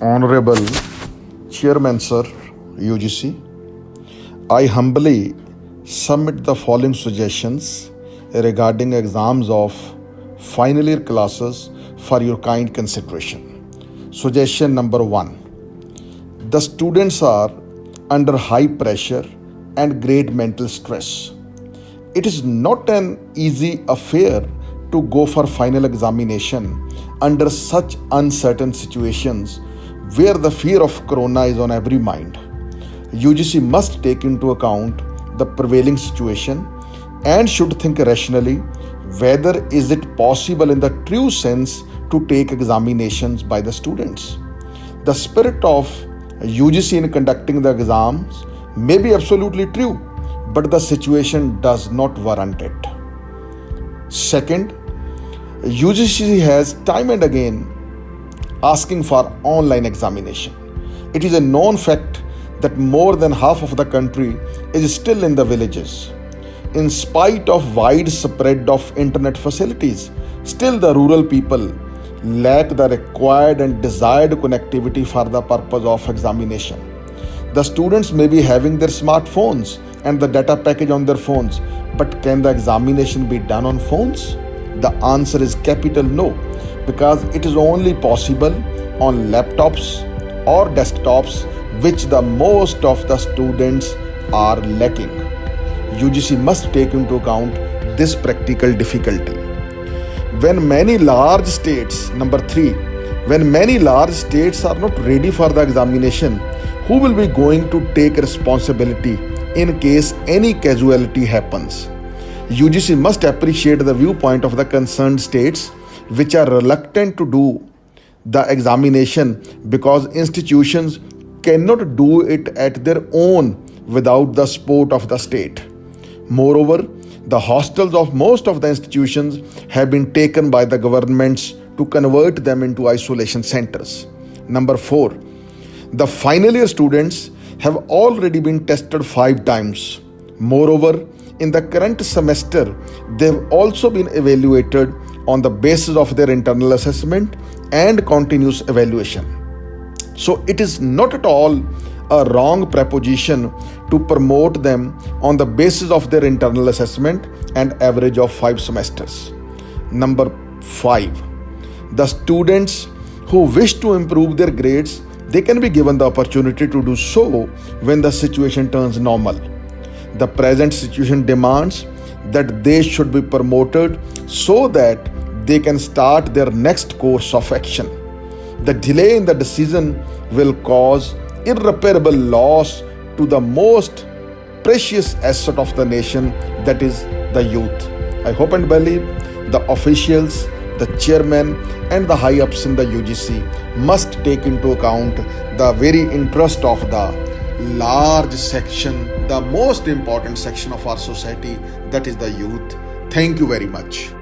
Honorable Chairman Sir, UGC, I humbly submit the following suggestions regarding exams of final year classes for your kind consideration. Suggestion number 1. The students are under high pressure and great mental stress. It is not an easy affair to go for final examination under such uncertain situations where the fear of corona is on every mind. UGC must take into account the prevailing situation and should think rationally whether is it possible in the true sense to take examinations by the students. The spirit of UGC in conducting the exams may be absolutely true, but the situation does not warrant it. Second, UGC has time and again asking for online examination. It is a known fact that more than half of the country is still in the villages. In spite of wide spread of internet facilities, still the rural people lack the required and desired connectivity for the purpose of examination. The students may be having their smartphones and the data package on their phones, but can the examination be done on phones? The answer is capital no, because it is only possible on laptops or desktops, which the most of the students are lacking. UGC must take into account this practical difficulty. When many large states, number 3, when many large states are not ready for the examination, who will be going to take responsibility in case any casualty happens? UGC must appreciate the viewpoint of the concerned states which are reluctant to do the examination because institutions cannot do it at their own without the support of the state. Moreover, the hostels of most of the institutions have been taken by the governments to convert them into isolation centers. Number 4, the final year students have already been tested 5 times. Moreover, in the current semester, they have also been evaluated on the basis of their internal assessment and continuous evaluation. So it is not at all a wrong proposition to promote them on the basis of their internal assessment and average of 5 semesters. Number 5, the students who wish to improve their grades, they can be given the opportunity to do so when the situation turns normal. The present situation demands that they should be promoted so that they can start their next course of action. The delay in the decision will cause irreparable loss to the most precious asset of the nation, that is the youth. I hope and believe the officials, the chairman and the high-ups in the UGC must take into account the very interest of the large section, the most important section of our society, that is the youth. Thank you very much.